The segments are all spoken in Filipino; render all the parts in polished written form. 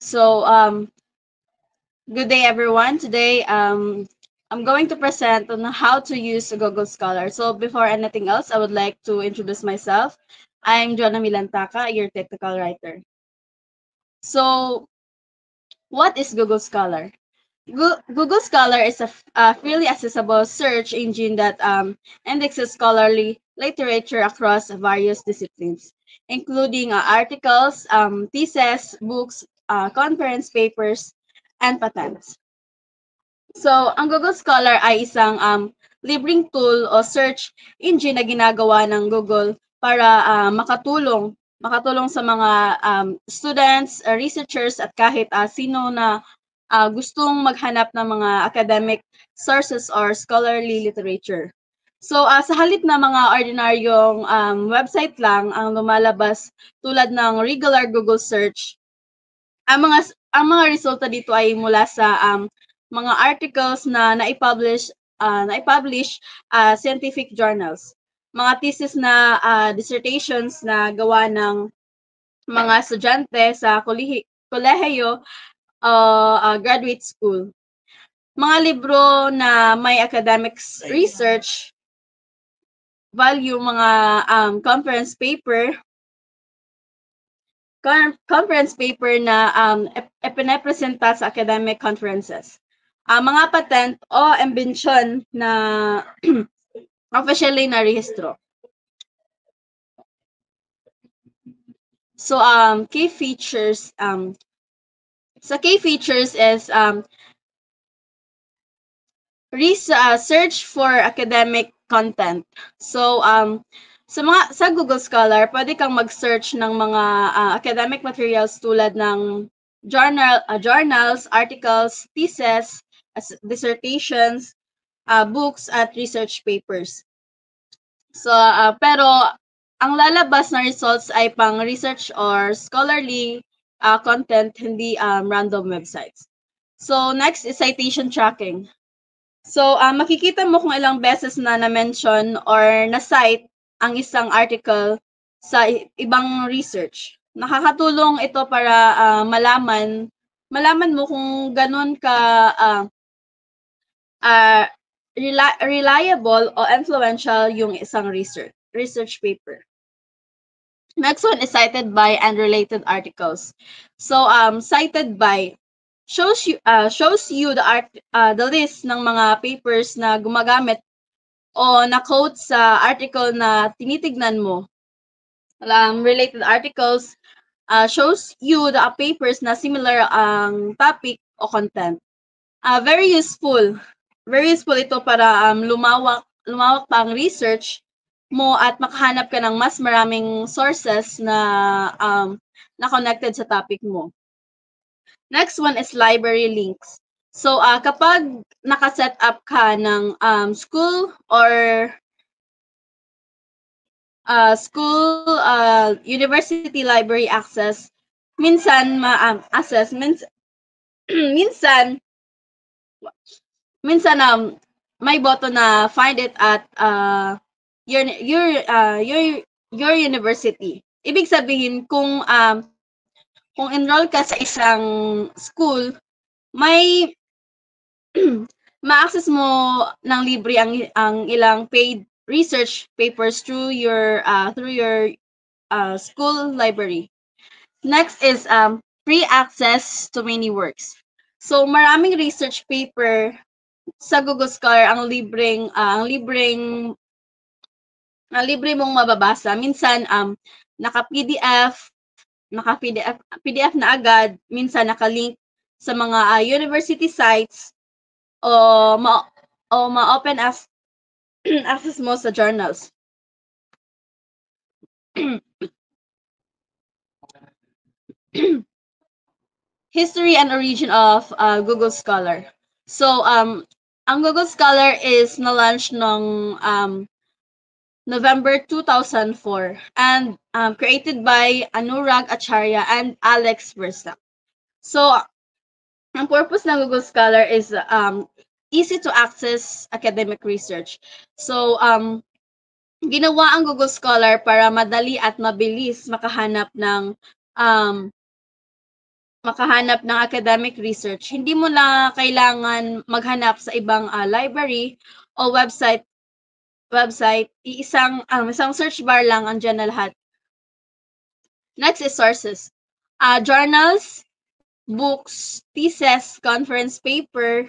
So, good day, everyone. Today, I'm going to present on how to use Google Scholar. So, before anything else, I would like to introduce myself. I'm Jonah Milantaka, your technical writer. So, what is Google Scholar? Google Scholar is a freely accessible search engine that indexes scholarly literature across various disciplines, including articles, theses, books, conference papers, and patents. So, ang Google Scholar ay isang libreng tool o search engine na ginagawa ng Google para makatulong sa mga students, researchers at kahit sino na gustong maghanap ng mga academic sources or scholarly literature. So, sa halip na mga ordinaryong website lang ang lumalabas tulad ng regular Google search, ang mga resulta dito ay mula sa mga articles na naipublish scientific journals, mga thesis na dissertations na gawa ng mga estudyante sa kolehiyo o graduate school, mga libro na may academics research value, mga conference paper na ipinapresenta sa academic conferences. Mga patent o imbensyon na officially na rehistro. So, key features, key features is search for academic content. So, sa Google Scholar, pwede kang mag-search ng mga academic materials tulad ng journals, articles, theses, dissertations, books, at research papers. So, pero ang lalabas na results ay pang research or scholarly content, hindi random websites. So, next is citation tracking. So, makikita mo kung ilang beses na na-mention or na-cite ang isang article sa ibang research. Nakakatulong ito para malaman mo kung ganun ka uh, reliable o influential yung isang research paper. Next one is cited by and related articles. So, cited by shows you the list ng mga papers na gumagamit o na-quote sa article na tinitignan mo. Related articles shows you the papers na similar ang topic o content. Very useful. Very useful ito para lumawak pa ang research mo at makahanap ka ng mas maraming sources na connected sa topic mo. Next one is library links. So, kapag nakaset up ka ng school or university library access, minsan minsan may button na find it at your university. Ibig sabihin kung enroll ka sa isang school, may ma-access mo ng libre ang ilang paid research papers through your school library. Next is free access to many works. So, maraming research paper sa Google Scholar ang libre mong mababasa. Minsan naka-PDF na agad, minsan naka-link sa mga university sites o ma-open access mo sa journals. History and origin of Google Scholar. So, ang Google Scholar is na-launch noong November 2004 and created by Anurag Acharya and Alex Verstack. So, ang purpose ng Google Scholar is easy to access academic research. So, ginawa ang Google Scholar para madali at mabilis makahanap ng makahanap ng academic research, hindi mo na kailangan maghanap sa ibang library o website, isang search bar lang andiyan na lahat. Next is sources. Journals, books, thesis, conference paper,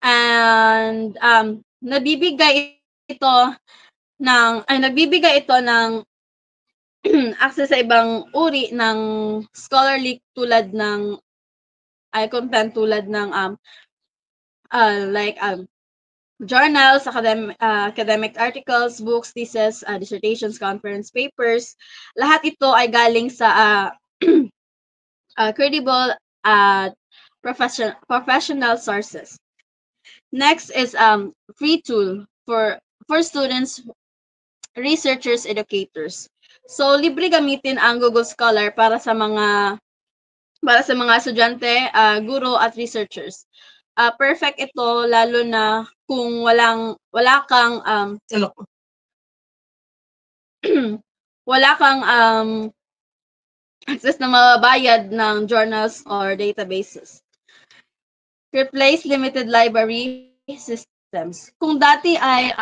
and nagbibigay ito ng access sa ibang uri ng scholarly tulad ng content tulad ng like journals, academic articles, books, thesis, dissertations, conference papers. Lahat ito ay galing sa credible at professional sources. Next is free tool for students, researchers, educators. So libre gamitin ang Google Scholar para sa mga estudyante, guro at researchers. Perfect ito lalo na kung wala kang wala kang access na mababayad ng journals or databases. Replace limited library systems. Kung dati ay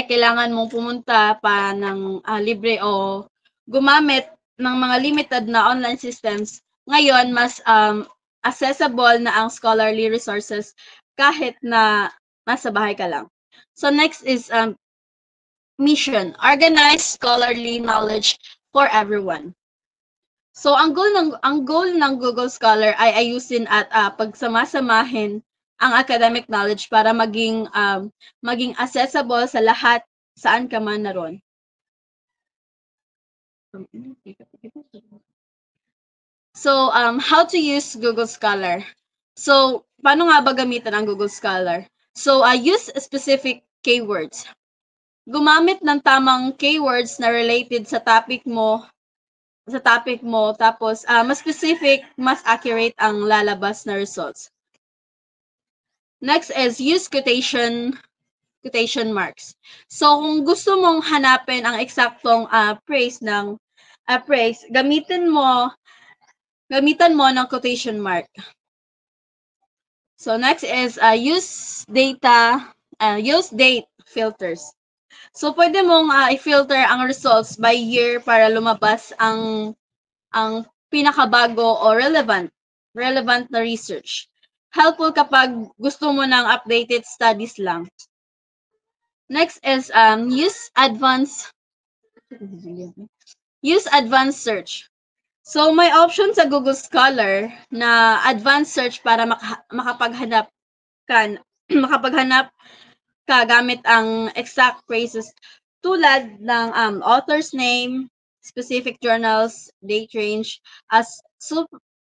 kailangan mong pumunta pa ng libre o gumamit ng mga limited na online systems, ngayon mas accessible na ang scholarly resources kahit na nasa bahay ka lang. So next is mission, organize scholarly knowledge for everyone. So ang goal ng Google Scholar ay ayusin at pagsamasamahin ang academic knowledge para maging accessible sa lahat saan ka man naroon. So how to use Google Scholar. So paano nga ba gamitin ang Google Scholar? So use specific keywords. Gumamit ng tamang keywords na related sa topic mo, tapos mas specific, mas accurate ang lalabas na results. Next is use quotation marks. So kung gusto mong hanapin ang eksaktong phrase, gamitan mo ng quotation mark. So next is use date filters. So pwede mong i-filter ang results by year para lumabas ang pinakabago o relevant na research. Helpful kapag gusto mo ng updated studies lang. Next is use advanced search. So may option sa Google Scholar na advanced search para makapaghanap ka gamit ang exact phrases tulad ng author's name, specific journals, date range.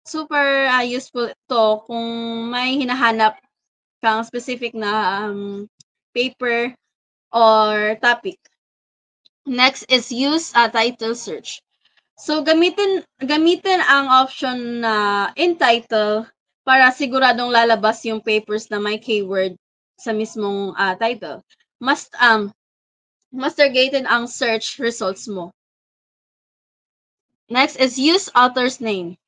Super useful ito kung may hinahanap kang specific na paper or topic. Next is use title search. So gamitin ang option na in title para siguradong lalabas yung papers na may keyword sa mismong title. Mas targeted ang search results mo. Next is use author's name.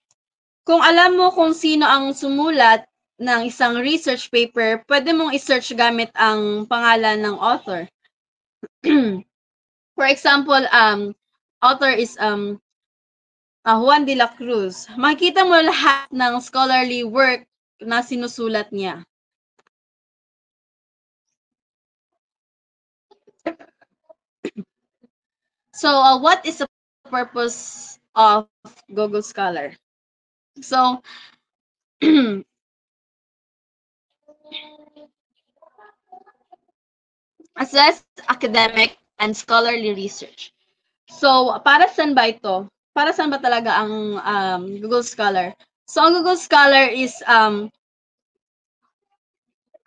Kung alam mo kung sino ang sumulat ng isang research paper, pwede mong i-search gamit ang pangalan ng author. For example, author is Juan de la Cruz. Makikita mo lahat ng scholarly work na sinusulat niya. So, what is the purpose of Google Scholar? So, assess academic and scholarly research. So, para saan ba ito? Para saan ba talaga ang Google Scholar? So, ang Google Scholar is a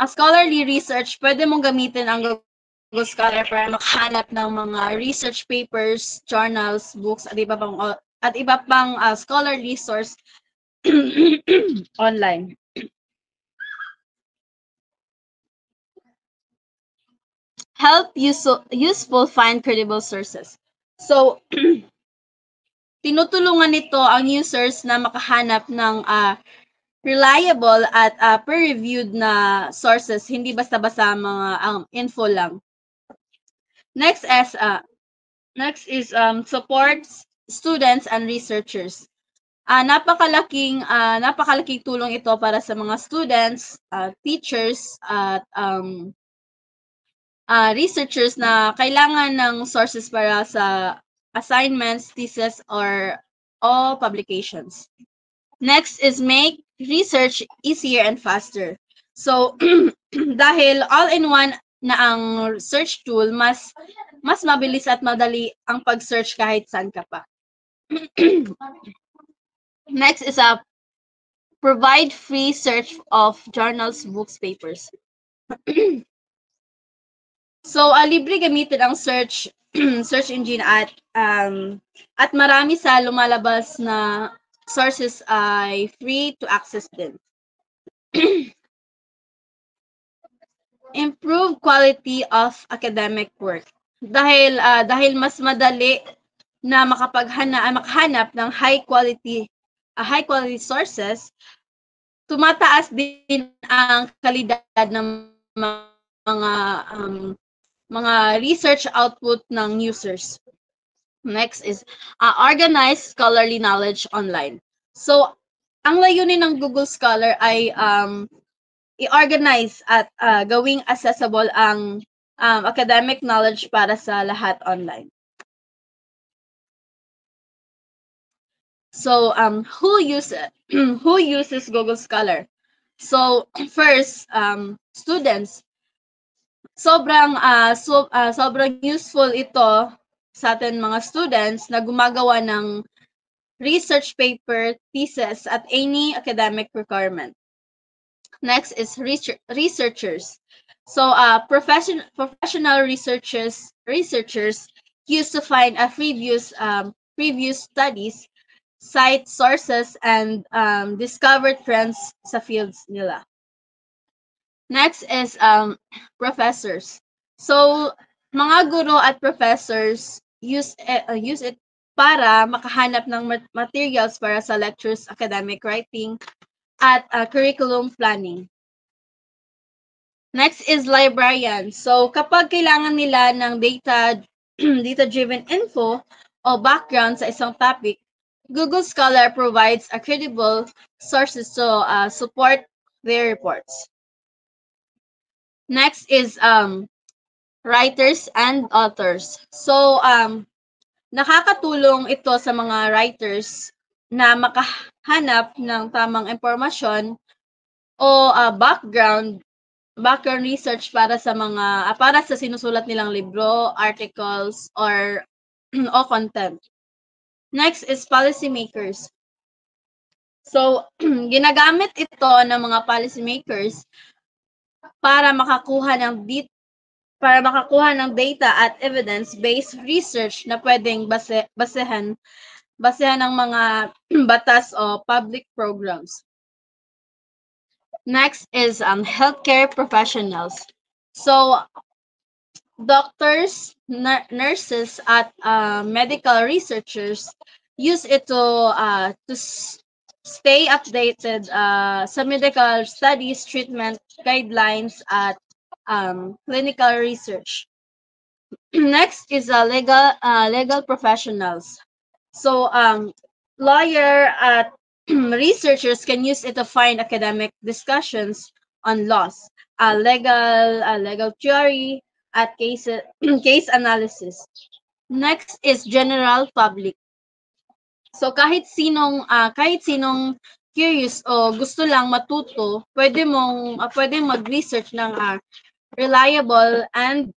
scholarly research. Pwede mong gamitin ang Google Scholar para makahanap ng mga research papers, journals, books, at iba pang scholarly source online. Help useful find credible sources. So tinutulungan nito ang users na makahanap ng reliable at peer-reviewed na sources, hindi basta-basta mga info lang. Next is supports students and researchers. Napakalaking tulong ito para sa mga students, teachers at researchers na kailangan ng sources para sa assignments, thesis, or all publications. Next is make research easier and faster. So, dahil all-in-one na ang search tool, mas mabilis at madali ang pag-search kahit saan ka pa. Next is provide free search of journals, books, papers. So, libre gamitin ang search search engine at marami sa lumalabas na sources ay free to access din. Improve quality of academic work. Dahil mas madali na makahanap ng high quality sources, tumataas din ang kalidad ng mga research output ng users. Next is organize scholarly knowledge online. So, ang layunin ng Google Scholar ay i-organize at gawing accessible ang academic knowledge para sa lahat online. So, who uses Google Scholar? So, first, students. Sobrang useful ito sa atin mga students na gumagawa ng research paper, thesis, at any academic requirement. Next is researchers. So, professional researchers used to find previous studies, cite sources, and discover trends sa fields nila. Next is professors. So, mga guro at professors use it para makahanap ng materials para sa lectures, academic writing, at curriculum planning. Next is librarians. So, kapag kailangan nila ng data-driven info o background sa isang topic, Google Scholar provides a credible sources to support their reports. Next is writers and authors. So, nakakatulong ito sa mga writers na makahanap ng tamang impormasyon o background research para sa sinusulat nilang libro, articles, or o content. Next is policymakers. So, ginagamit ito ng mga policymakers para makakuha ng data at evidence-based research na pwedeng basehan ng mga batas o public programs. Next is healthcare professionals. So, doctors, nurses, at medical researchers use it to stay updated sa medical studies, treatment guidelines, at clinical research. Next is legal professionals. So, lawyer at researchers can use it to find academic discussions on laws, legal theory, at case analysis. Next is general public. So, kahit sinong curious o gusto lang matuto, pwedeng mag-research ng reliable and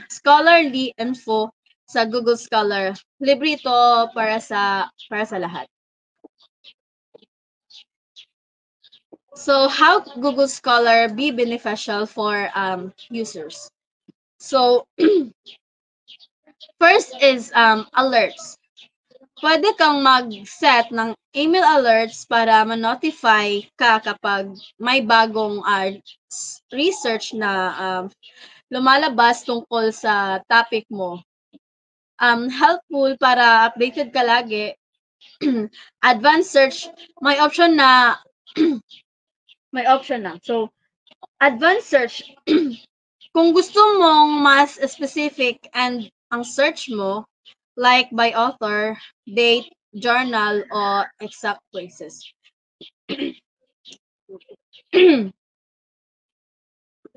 scholarly info sa Google Scholar. Libre ito para sa lahat. So, how Google Scholar be beneficial for users? So, first is alerts. Pwede kang mag-set ng email alerts para ma-notify ka kapag may bagong research na lumalabas tungkol sa topic mo. Helpful para updated ka lagi Advanced search, may option na may option na. So, advanced search, kung gusto mong mas specific and ang search mo, like by author, date, journal, or exact places.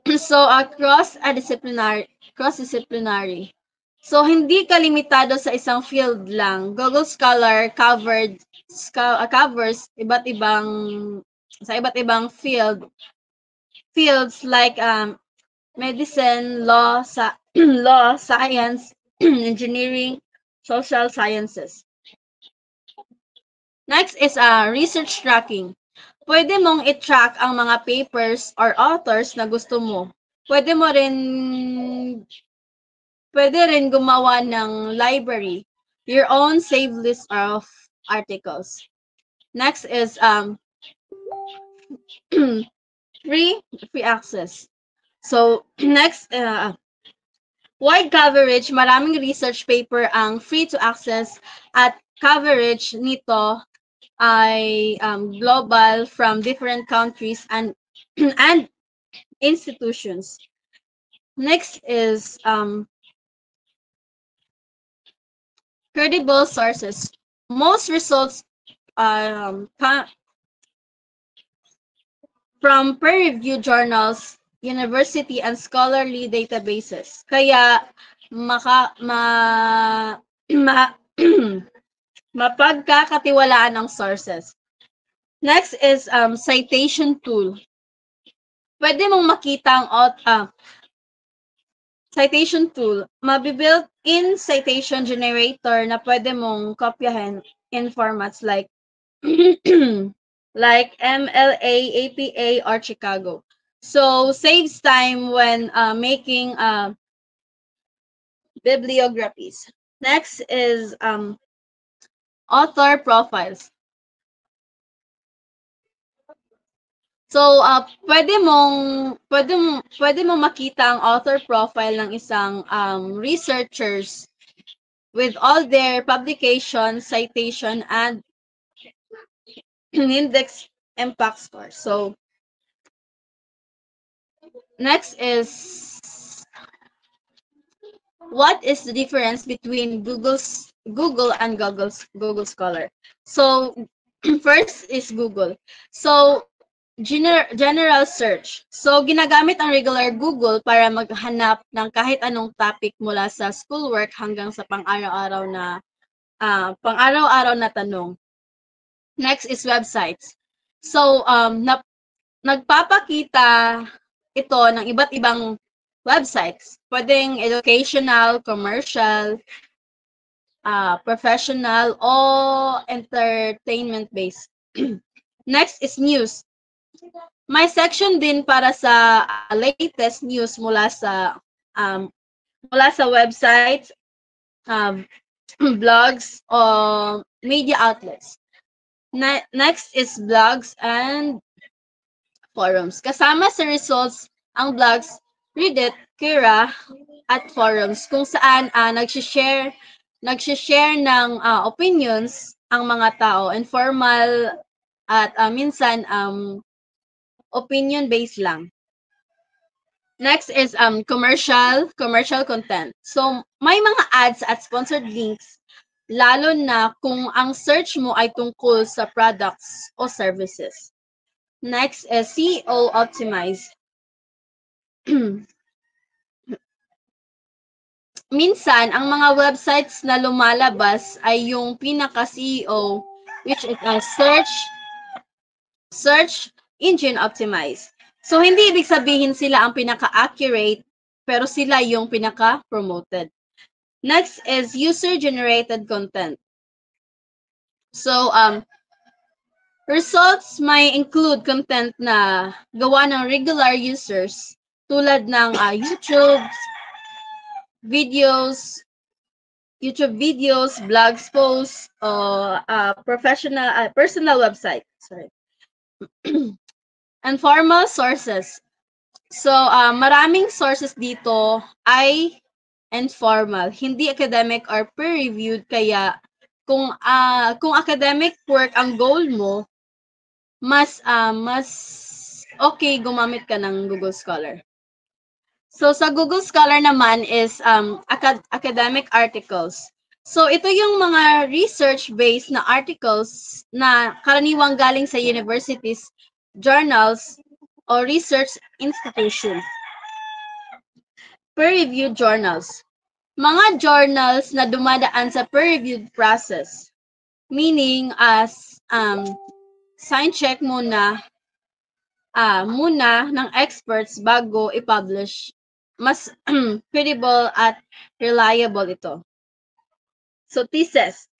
So, cross-disciplinary. So, hindi ka limitado sa isang field lang. Google Scholar covers iba't ibang fields like medicine, law, science, engineering, social sciences. Next is research tracking. Pwede mong i-track ang mga papers or authors na gusto mo. Pwede mo rin pwede rin gumawa ng library, your own saved list of articles. Next is free access. So, next, wide coverage, maraming research paper ang free to access at coverage nito ay global from different countries and and institutions. Next is credible sources. Most results from peer-reviewed journals, university and scholarly databases. Kaya ma mapagkakatiwalaan ang sources. Next is citation tool. Pwede mong makita ang citation tool. Mabibuilt-in citation generator na pwede mong kopyahin in formats like like MLA, APA, or Chicago. So, saves time when making bibliographies. Next is author profiles. So, pwede mong makita ang author profile ng isang researchers with all their publication, citation, and index impact score. So, next is what is the difference between Google and Google Scholar? So, first is Google. So, general search. So, ginagamit ang regular Google para maghanap ng kahit anong topic mula sa schoolwork hanggang sa pang-araw-araw na tanong. Next is websites. So, nagpapakita ito ng iba't ibang websites. Pwedeng educational, commercial, professional, o entertainment-based. Next is news. May section din para sa latest news mula sa websites, blogs, o media outlets. Next is blogs and forums. Kasama sa results ang blogs, Reddit, Quora, at forums kung saan nagsishare ng opinions ang mga tao, informal at minsan opinion-based lang. Next is commercial content. So, may mga ads at sponsored links, lalo na kung ang search mo ay tungkol sa products o services. Next is SEO optimize. Minsan, ang mga websites na lumalabas ay yung pinaka-SEO, which is search engine optimize. So, hindi ibig sabihin sila ang pinaka-accurate, pero sila yung pinaka-promoted. Next is user-generated content. So, results may include content na gawa ng regular users tulad ng YouTube videos, blogs posts, o personal website. Sorry. And formal sources. So, maraming sources dito ay informal, hindi academic or peer-reviewed, kaya kung academic work ang goal mo, mas okay gumamit ka ng Google Scholar. So sa Google Scholar naman is academic articles. So ito yung mga research-based na articles na karaniwang galing sa universities, journals, o research institutions. Peer-reviewed journals. Mga journals na dumadaan sa peer-reviewed process. Meaning as sign check muna ng experts bago i-publish. Mas credible at reliable ito. So, thesis.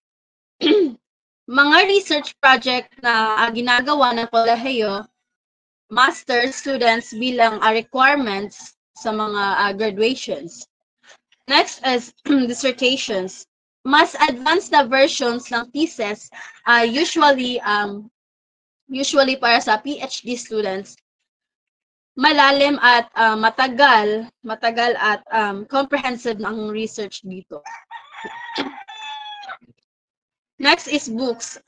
Mga research project na ginagawa ng kolehiyo, master students bilang requirements sa mga graduations. Next is dissertations. Mas advanced na versions ng thesis, usually para sa PhD students, malalim at matagal at comprehensive ang research dito. Next is books.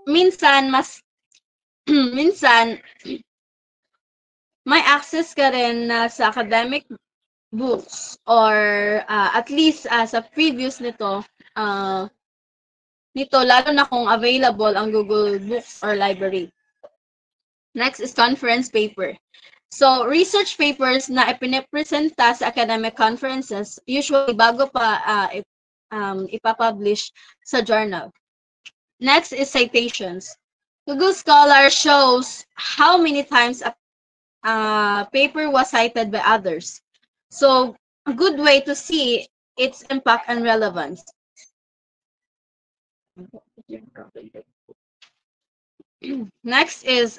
Minsan may access ka rin sa academic books or at least sa previous nito lalo na kung available ang Google Books or library. Next is conference paper. So, research papers na ipinipresenta sa academic conferences, usually bago pa ipapublish sa journal. Next is citations. Google Scholar shows how many times a paper was cited by others. So, a good way to see its impact and relevance. Next is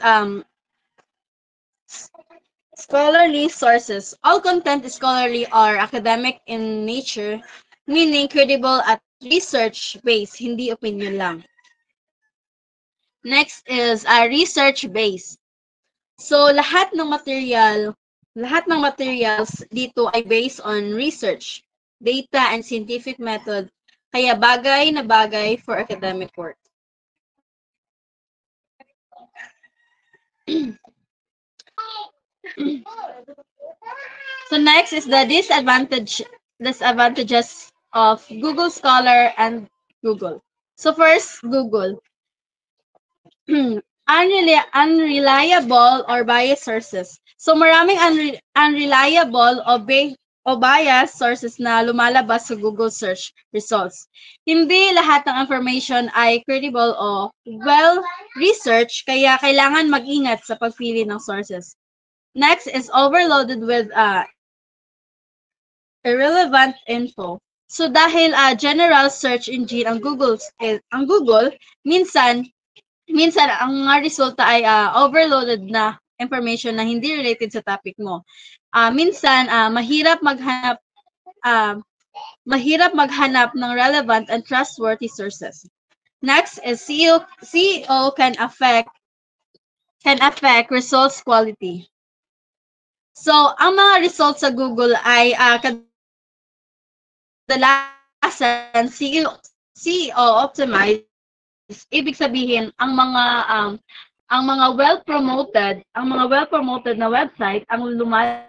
scholarly sources. All content is scholarly or academic in nature, meaning credible at research-based, hindi opinion lang. Next is research-based. So, lahat ng materials dito ay based on research, data, and scientific method, kaya bagay na bagay for academic work. So next is the disadvantages of Google Scholar and Google. So first, Google. Unreliable or biased sources. So maraming unreliable o biased sources na lumalabas sa Google search results. Hindi lahat ng information ay credible o well-researched, kaya kailangan mag-ingat sa pagpili ng sources. Next is overloaded with irrelevant info. So dahil general search engine ang Google, minsan ang mga resulta ay overloaded na information na hindi related sa topic mo. Minsan mahirap maghanap ng relevant and trustworthy sources. Next is SEO can affect results quality. So, ang mga results sa Google ay kadalasan SEO optimized. Ibig sabihin, ang mga well-promoted na website ang lumalabas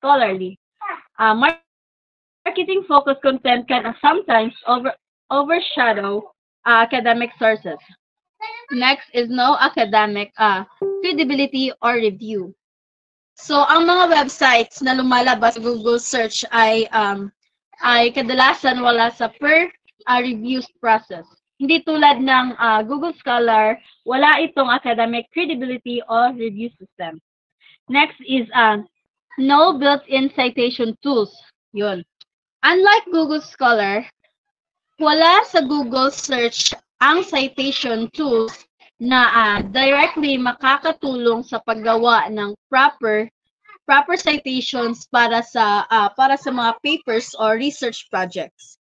scholarly. Marketing-focused content can sometimes overshadow academic sources. Next is no academic credibility or review. So, ang mga websites na lumalabas sa Google search ay kadalasan wala sa reviews process. Hindi tulad ng Google Scholar, wala itong academic credibility or review system. Next is no built-in citation tools. Yun. Unlike Google Scholar, wala sa Google search ang citation tools na directly makakatulong sa paggawa ng proper citations para sa mga papers or research projects.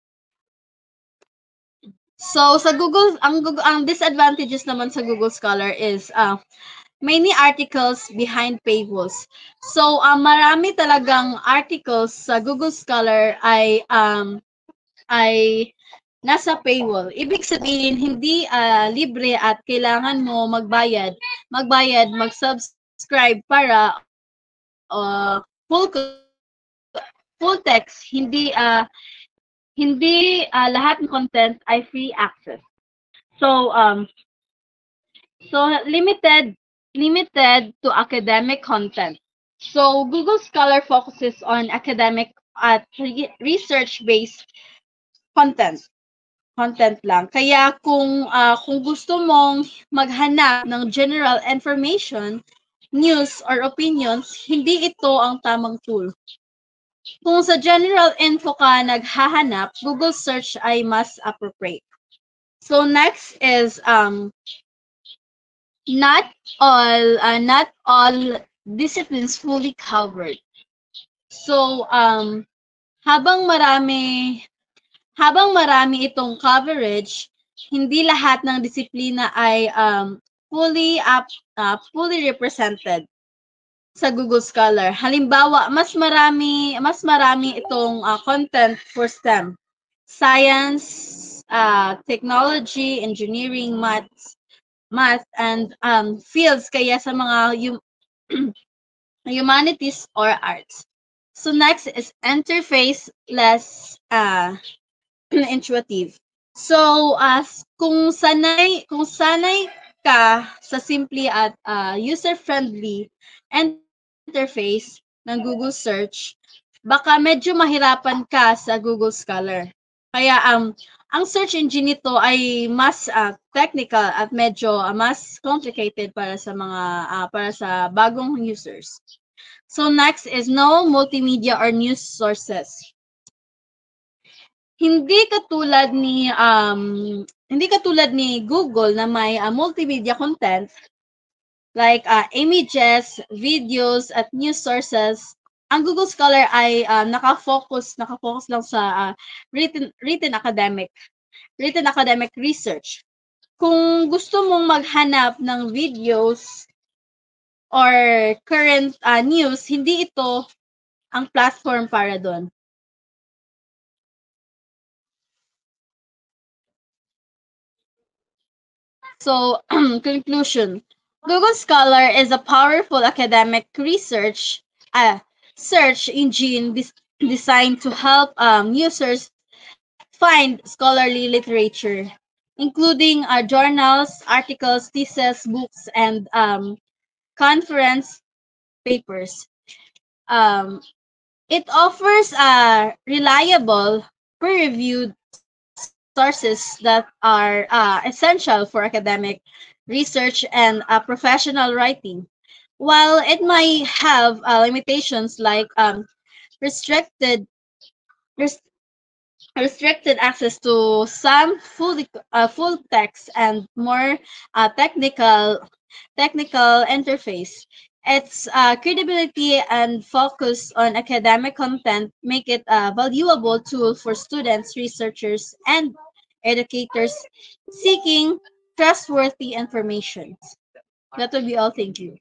So sa Google, ang disadvantages naman sa Google Scholar is many articles behind paywalls. So, marami talagang articles sa Google Scholar ay nasa paywall. Ibig sabihin, hindi libre at kailangan mo mag-subscribe para full text, hindi lahat ng content ay free access. So, limited to academic content. So, Google Scholar focuses on academic at research-based content. Content lang. Kaya kung gusto mong maghanap ng general information, news, or opinions, hindi ito ang tamang tool. Kung sa general info ka naghahanap, Google search ay mas appropriate. So next is not all disciplines fully covered. So habang marami habang marami itong coverage, hindi lahat ng disiplina ay fully represented sa Google Scholar. Halimbawa, mas marami itong content for STEM, science, technology, engineering, math and fields kaya sa mga humanities or arts. So next is interface less intuitive. So, kung sanay ka sa simple at user-friendly interface ng Google Search, baka medyo mahirapan ka sa Google Scholar. Kaya ang search engine nito ay mas technical at medyo mas complicated para sa bagong users. So next is no multimedia or news sources. Hindi katulad ni hindi katulad ni Google na may multimedia content like images, videos at news sources. Ang Google Scholar ay nakafocus lang sa written academic research. Kung gusto mong maghanap ng videos or current news, hindi ito ang platform para doon. So, conclusion. Google Scholar is a powerful academic research search engine designed to help users find scholarly literature, including journals, articles, theses, books, and conference papers. Um, it offers reliable, peer-reviewed sources that are essential for academic research and professional writing. While it might have limitations like restricted res- restricted access to some full text and more technical interface. Its credibility and focus on academic content make it a valuable tool for students, researchers, and educators seeking trustworthy information. That will be all. Thank you.